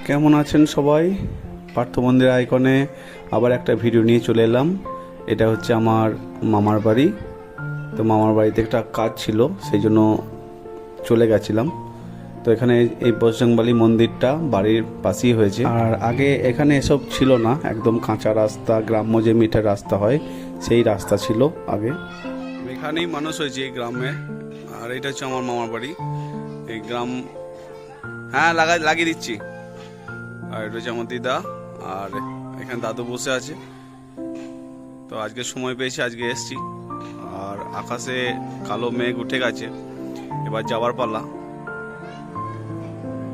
কেমন আছেন সবাই? পার্থ মন্দির আইকনে আবার একটা ভিডিও নিয়ে চলে এলাম। এটা হচ্ছে আমার মামার বাড়ি। তো মামার বাড়িতে একটা কাজ ছিল, সেই জন্য চলে গেছিলাম। তো এখানে এই বজরংবলী মন্দিরটা বাড়ির পাশেই হয়েছে। আর আগে এখানে এসব ছিল না, একদম কাঁচা রাস্তা, গ্রাম্য যে মিঠের রাস্তা হয় সেই রাস্তা ছিল আগে। এখানেই মানুষ হয়েছে এই গ্রামে। আর এটা হচ্ছে আমার মামার বাড়ি। এই গ্রাম, হ্যাঁ লাগিয়ে দিচ্ছি। আর এটা হচ্ছে আমার দিদা, আর এখানে দাদু বসে আছে। তো আজকে সময় পেয়েছি, আজকে এসছি। আর আকাশে কালো মেঘ উঠে গেছে, এবার যাওয়ার পালা।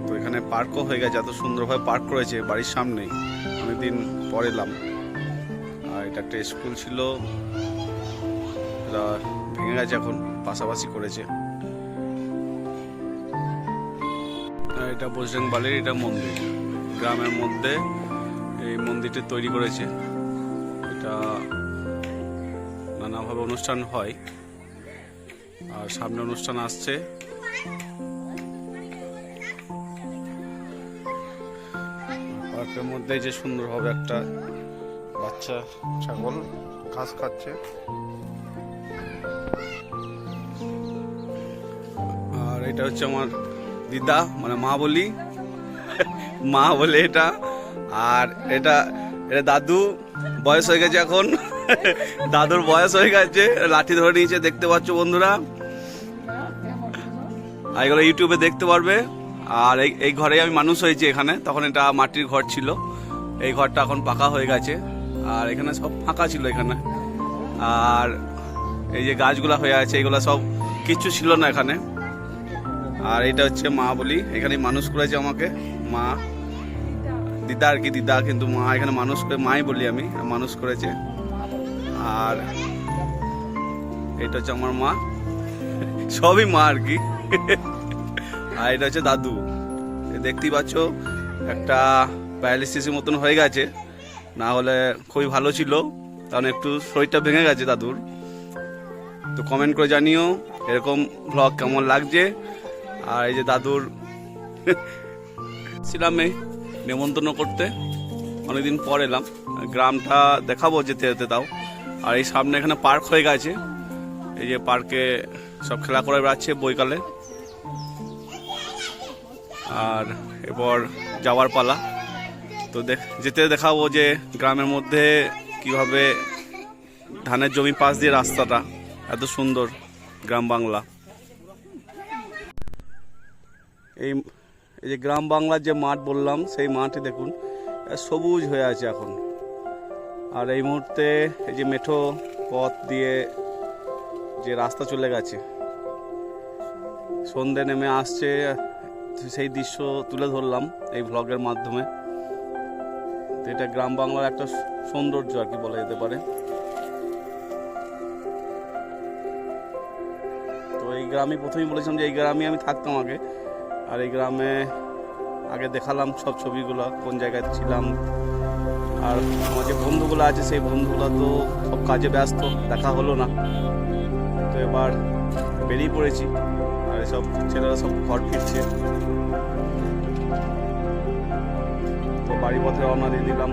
তো এখানে পার্কও হয়ে গেছে, এত সুন্দরভাবে পার্ক করেছে বাড়ির সামনেই। অনেকদিন পর এলাম। আর এটা একটা স্কুল ছিল, এটা ভেঙে গেছে, এখন পাশাপাশি করেছে। আর এটা বজরংবলীর এটা মন্দির, গ্রামের মধ্যে এই মন্দিরটা তৈরি করেছে। এটা নানাভাবে অনুষ্ঠান হয়, আর সামনে অনুষ্ঠান আসছে। পার্কের মধ্যে যে সুন্দরভাবে একটা বাচ্চা ছাগল ঘাস খাচ্ছে। আর এটা হচ্ছে আমার দিদা, মানে মা বলি, মা বলে এটা। আর এটা দাদু, বয়স হয়ে গেছে এখন। দাদুর বয়স হয়ে গেছে, লাঠি ধরে নিয়েছে, দেখতে পাচ্ছ বন্ধুরা। এগুলো ইউটিউবে দেখতে পারবে। আর এই ঘরে আমি মানুষ হয়েছি এখানে, তখন এটা মাটির ঘর ছিল। এই ঘরটা এখন পাকা হয়ে গেছে। আর এখানে সব ফাঁকা ছিল এখানে। আর এই যে গাছগুলা হয়ে আছে, এগুলা সব কিচ্ছু ছিল না এখানে। আর এটা হচ্ছে মা বলি, এখানে মানুষ করেছে আমাকে মা, দিদা আর কি, দিদা কিন্তু মা এখানে মানুষ করে, মাই বলি আমি, মানুষ করেছে। আর এটা হচ্ছে আমার মা, সবই মা আর কি। আর এটা হচ্ছে দাদু। দেখতেই পাচ্ছ একটা প্যারালিসিসের মতন হয়ে গেছে, না হলে খুবই ভালো ছিল, কারণ একটু শরীরটা ভেঙে গেছে দাদুর। তো কমেন্ট করে জানিও এরকম ব্লগ কেমন লাগছে। আর এই যে দাদুর ছিলাম এই নেমন্তন্ন করতে, অনেকদিন পর এলাম। গ্রামটা দেখাবো যেতে যেতে তাও। আর এই সামনে এখানে পার্ক হয়ে গেছে, এই যে পার্কে সব খেলা করে বেড়াচ্ছে বৈকালে। আর এরপর যাওয়ার পালা। তো যেতে দেখাবো যে গ্রামের মধ্যে কিভাবে ধানের জমি পাশ দিয়ে রাস্তাটা এত সুন্দর, গ্রাম বাংলা। এই যে গ্রাম বাংলার যে মাঠ বললাম, সেই মাঠে দেখুন সবুজ হয়ে আছে এখন। আর এই মুহূর্তে এই যে মেঠো পথ দিয়ে যে রাস্তা চলে গেছে, সন্ধে নেমে আসছে, সেই দৃশ্য তুলে ধরলাম এই ব্লগের মাধ্যমে। তো এটা গ্রাম বাংলার একটা সৌন্দর্য আর কি বলা যেতে পারে। তো এই গ্রামে প্রথমেই বলেছিলাম যে এই গ্রামে আমি থাকতাম আগে। আর এই গ্রামে আগে দেখালাম সব ছবিগুলো, কোন জায়গায় ছিলাম। আর আমার যে বন্ধুগুলো আছে, সেই বন্ধুগুলো তো সব কাজে ব্যস্ত, দেখা হলো না। তো এবার বেরিয়ে পড়েছি, আর সব ছেলেরা সব ঘর ফিরছে। তো বাড়ি পথে রওনা দিয়ে দিলাম।